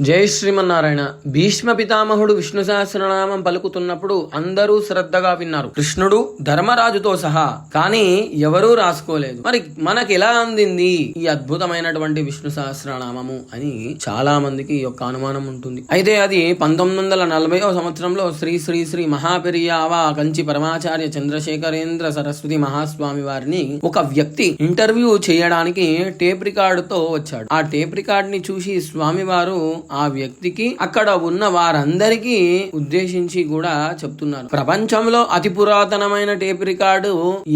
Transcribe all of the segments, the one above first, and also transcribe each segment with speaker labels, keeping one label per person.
Speaker 1: జై శ్రీమన్నారాయణ. భీష్మ పితామహుడు విష్ణు సహస్రనామం పలుకుతున్నప్పుడు అందరూ శ్రద్ధగా విన్నారు, కృష్ణుడు ధర్మరాజుతో సహా. కానీ ఎవరూ రాసుకోలేదు. మరి మనకి ఎలా అందింది ఈ అద్భుతమైనటువంటి విష్ణు సహస్రనామము అని చాలా మందికి ఈ యొక్క అనుమానం ఉంటుంది. అయితే అది 1940వ సంవత్సరంలో శ్రీ శ్రీ శ్రీ మహాపెరియావా కంచి పరమాచార్య చంద్రశేఖరేంద్ర సరస్వతి మహాస్వామి వారిని ఒక వ్యక్తి ఇంటర్వ్యూ చేయడానికి టేప్ రికార్డుతో వచ్చాడు. ఆ టేప్ రికార్డ్ ని చూసి స్వామివారు ఆ వ్యక్తికి అక్కడ ఉన్న వారందరికీ ఉద్దేశించి కూడా చెప్తున్నారు, ప్రపంచంలో అతి పురాతనమైన టేప్ రికార్డు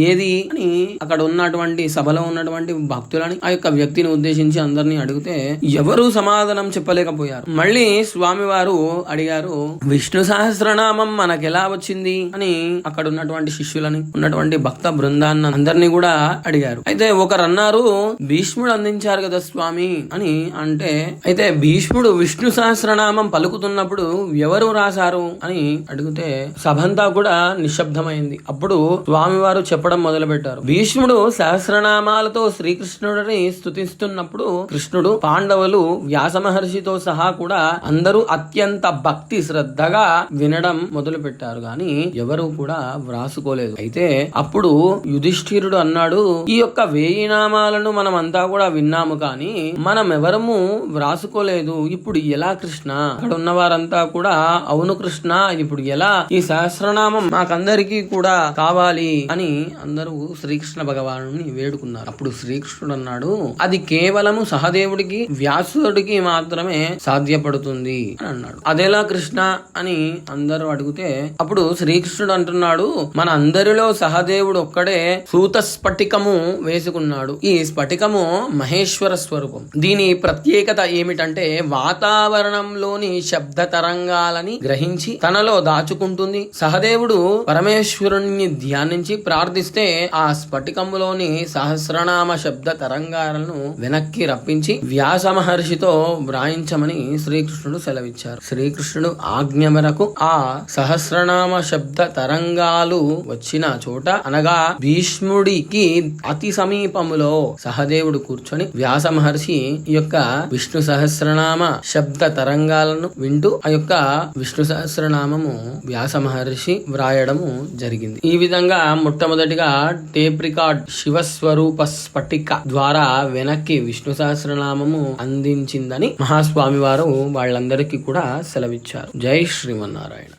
Speaker 1: ఏది అని అక్కడ ఉన్నటువంటి సభలో ఉన్నటువంటి భక్తులని ఆ యొక్క వ్యక్తిని ఉద్దేశించి అందరినీ అడిగితే ఎవరూ సమాధానం చెప్పలేకపోయారు. మళ్ళీ స్వామివారు అడిగారు, విష్ణు సహస్రనామం మనకెలా వచ్చింది అని అక్కడ ఉన్నటువంటి శిష్యులని ఉన్నటువంటి భక్త బృందాన్ని అందరినీ కూడా అడిగారు. అయితే ఒకరు అన్నారు, భీష్ముడు అందించారు కదా స్వామి అని. అంటే అయితే భీష్ముడు విష్ణు సహస్రనామం పలుకుతున్నప్పుడు ఎవరు రాశారు అని అడిగితే సభంతా కూడా నిశ్శబ్దమైంది. అప్పుడు స్వామివారు చెప్పడం మొదలు పెట్టారు, భీష్ముడు సహస్రనామాలతో శ్రీకృష్ణుడిని స్తుతిస్తున్నప్పుడు కృష్ణుడు, పాండవులు, వ్యాస మహర్షితో సహా కూడా అందరూ అత్యంత భక్తి శ్రద్ధగా వినడం మొదలు పెట్టారు, గాని ఎవరు కూడా వ్రాసుకోలేదు. అయితే అప్పుడు యుధిష్ఠిరుడు అన్నాడు, ఈ యొక్క 1000 నామాలను మనం అంతా కూడా విన్నాము, కానీ మనం ఎవరము వ్రాసుకోలేదు. ఇప్పుడు ఎలా కృష్ణ? అక్కడ ఉన్న వారంతా కూడా అవును కృష్ణ, ఇప్పుడు ఎలా ఈ సహస్రనామం మాకందరికీ కూడా కావాలి అని అందరూ శ్రీకృష్ణ భగవానుని వేడుకున్నారు. అప్పుడు శ్రీకృష్ణుడు అన్నాడు, అది కేవలము సహదేవుడికి, వ్యాసుడికి మాత్రమే సాధ్యపడుతుంది అని అన్నాడు. అదెలా కృష్ణ అని అందరూ అడిగితే అప్పుడు శ్రీకృష్ణుడు అంటున్నాడు, మన అందరిలో సహదేవుడు ఒక్కడే సూత స్ఫటికము వేసుకున్నాడు. ఈ స్ఫటికము మహేశ్వర స్వరూపం. దీని ప్రత్యేకత ఏమిటంటే వాతావరణంలోని శబ్ద తరంగాలని గ్రహించి తనలో దాచుకుంటుంది. సహదేవుడు పరమేశ్వరుణ్ణి ధ్యానించి ప్రార్థిస్తే ఆ స్ఫటికములోని సహస్రనామ శబ్ద తరంగాలను వెనక్కి రప్పించి వ్యాస మహర్షితో వ్రాయించమని శ్రీకృష్ణుడు సెలవిచ్చారు. శ్రీకృష్ణుడు ఆజ్ఞ మేరకు ఆ సహస్రనామ శబ్ద తరంగాలు వచ్చిన చోట, అనగా భీష్ముడికి అతి సమీపములో సహదేవుడు కూర్చొని వ్యాస మహర్షి ఈ యొక్క విష్ణు సహస్రనామ శబ్ద తరంగాలను వింటూ ఆ యొక్క విష్ణు సహస్రనామము వ్యాస మహర్షి వ్రాయడము జరిగింది. ఈ విధంగా మొట్టమొదటిగా టేప్ రికార్డ్ శివస్వరూప స్ఫటిక ద్వారా వెనక్కి విష్ణు సహస్రనామము అందించిందని మహాస్వామి వారు వాళ్ళందరికీ కూడా సెలవిచ్చారు. జై శ్రీమన్నారాయణ.